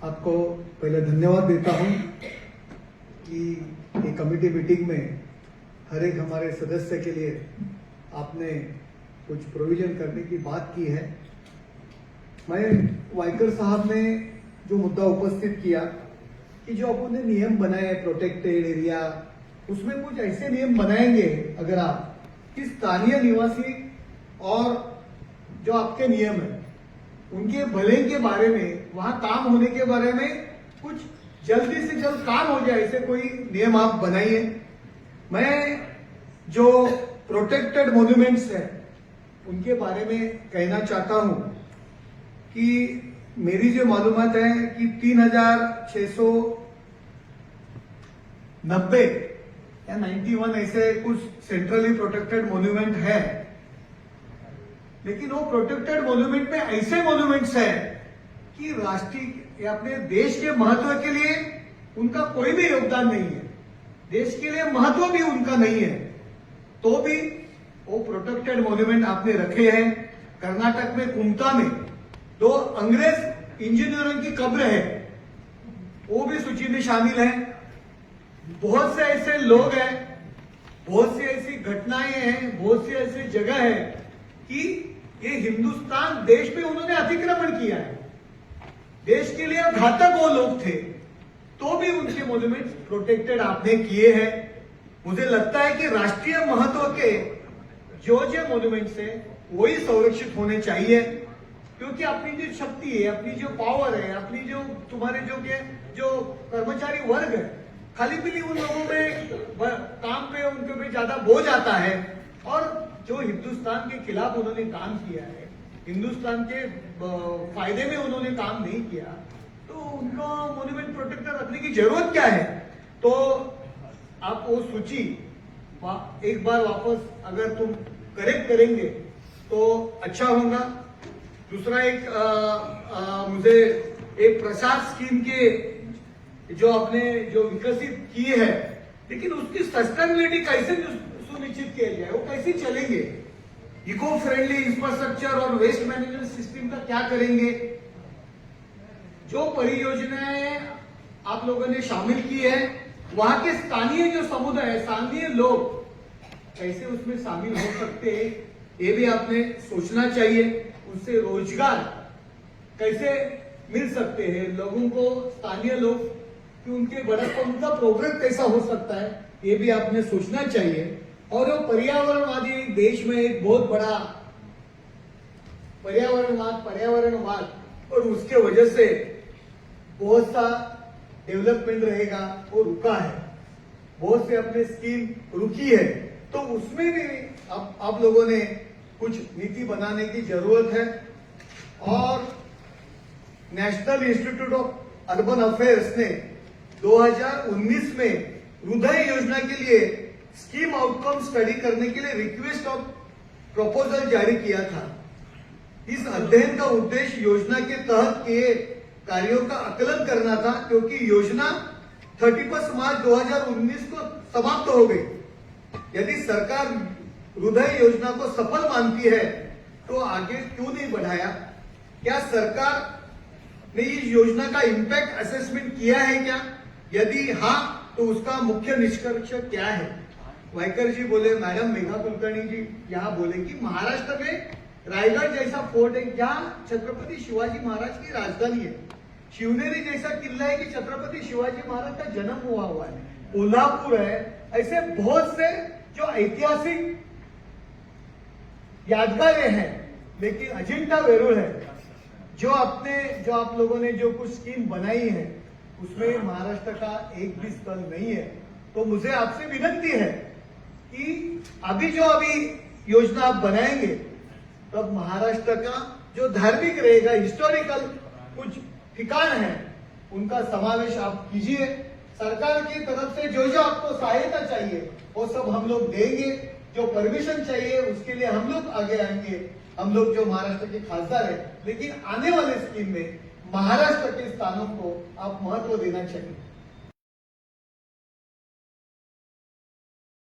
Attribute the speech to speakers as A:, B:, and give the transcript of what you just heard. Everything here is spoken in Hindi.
A: आपको पहले धन्यवाद देता हूं कि ये कमेटी मीटिंग में हर एक हमारे सदस्य के लिए आपने कुछ प्रोविजन करने की बात की है। मैं वाइकर साहब ने जो मुद्दा उपस्थित किया कि जो अपन ने नियम बनाए प्रोटेक्टेड एरिया, उसमें कुछ ऐसे नियम बनाएंगे अगर आप कि स्थानीय निवासी और जो आपके नियम है उनके भले के बारे में, वहां काम होने के बारे में कुछ जल्दी से जल्द काम हो जाए, ऐसे कोई नियम आप बनाइए। मैं जो प्रोटेक्टेड मॉन्यूमेंट्स है उनके बारे में कहना चाहता हूं कि मेरी जो मालूमात है कि 3690 या 91 ऐसे कुछ सेंट्रली प्रोटेक्टेड मॉन्यूमेंट है, लेकिन वो प्रोटेक्टेड मॉन्यूमेंट में ऐसे मॉन्यूमेंट्स है कि राष्ट्रीय या अपने देश के महत्व के लिए उनका कोई भी योगदान नहीं है, देश के लिए महत्व भी उनका नहीं है, तो भी वो प्रोटेक्टेड मॉन्यूमेंट आपने रखे हैं। कर्नाटक में कुमटा में 2 अंग्रेज इंजीनियरों की कब्र है, वो भी सूची में शामिल है। बहुत से ऐसे लोग हैं, बहुत सी ऐसी घटनाएं हैं, बहुत सी ऐसी जगह है कि ये हिंदुस्तान देश में उन्होंने अतिक्रमण किया है, देश के लिए घातक वो लोग थे, तो भी उनके मॉन्यूमेंट्स प्रोटेक्टेड आपने किए हैं। मुझे लगता है कि राष्ट्रीय महत्व के जो मॉन्यूमेंट्स है वही संरक्षित होने चाहिए, क्योंकि अपनी जो शक्ति है, अपनी जो पावर है, अपनी जो तुम्हारे जो कर्मचारी वर्ग है, खाली पीली उन लोगों में काम पे उनके पे ज्यादा बोझ आता है, और जो हिंदुस्तान के खिलाफ उन्होंने काम किया है, हिंदुस्तान के फायदे में उन्होंने काम नहीं किया, तो उनको मॉन्यूमेंट प्रोटेक्टर रखने की जरूरत क्या है। तो आप वो सूची एक बार वापस अगर तुम करेक्ट करेंगे तो अच्छा होगा। दूसरा मुझे एक प्रसाद स्कीम के जो आपने जो विकसित की है, लेकिन उसकी सस्टेनेबिलिटी कैसे सुनिश्चित किया जाए, वो कैसे चलेंगे, इको फ्रेंडली इंफ्रास्ट्रक्चर और वेस्ट मैनेजमेंट सिस्टम का क्या करेंगे। जो परियोजनाएं आप लोगों ने शामिल की है, वहां के स्थानीय जो समुदाय, स्थानीय लोग कैसे उसमें शामिल हो सकते हैं, ये भी आपने सोचना चाहिए। उनसे रोजगार कैसे मिल सकते हैं लोगों को, स्थानीय लोग कि उनके उनका प्रोग्रेस कैसा हो सकता है, ये भी आपने सोचना चाहिए। और वो पर्यावरणवादी देश में एक बहुत बड़ा पर्यावरणवाद और उसके वजह से बहुत सा डेवलपमेंट रहेगा, वो रुका है, बहुत से अपने स्कीम रुकी है, तो उसमें भी आप लोगों ने कुछ नीति बनाने की जरूरत है। और national institute of urban affairs ने 2019 में हृदय योजना के लिए स्कीम आउटकम स्टडी करने के लिए रिक्वेस्ट ऑफ प्रपोजल जारी किया था। इस अध्ययन का उद्देश्य योजना के तहत किए कार्यों का आकलन करना था, क्योंकि योजना 31 मार्च 2019 को समाप्त हो गई। यदि सरकार हृदय योजना को सफल मानती है तो आगे क्यों नहीं बढ़ाया? क्या सरकार ने इस योजना का इंपैक्ट असेसमेंट किया है क्या? यदि हाँ, तो उसका मुख्य निष्कर्ष क्या है? वाइकर जी बोले, मैडम मेघा कुलकर्णी जी यहाँ बोले कि महाराष्ट्र में रायगढ़ जैसा फोर्ट है जहाँ छत्रपति शिवाजी महाराज की राजधानी है, शिवनेरी जैसा किला है कि छत्रपति शिवाजी महाराज का जन्म हुआ है, कोल्हापुर है, ऐसे बहुत से जो ऐतिहासिक यादगारें हैं। लेकिन अजिंठा वेरूळ है, जो आप लोगों ने जो कुछ स्कीम बनाई है उसमें महाराष्ट्र का एक भी स्थल नहीं है। तो मुझे आपसे विनती है कि अभी योजना आप बनाएंगे तब महाराष्ट्र का जो धार्मिक रहेगा, हिस्टोरिकल कुछ ठिकान है, उनका समावेश आप कीजिए। सरकार की तरफ से जो आपको सहायता चाहिए वो सब हम लोग देंगे, जो परमिशन चाहिए उसके लिए हम लोग आगे आएंगे, हम लोग जो महाराष्ट्र के खासदार है। लेकिन आने वाले स्कीम में महाराष्ट्र के स्थानों को आप महत्व देना चाहिए।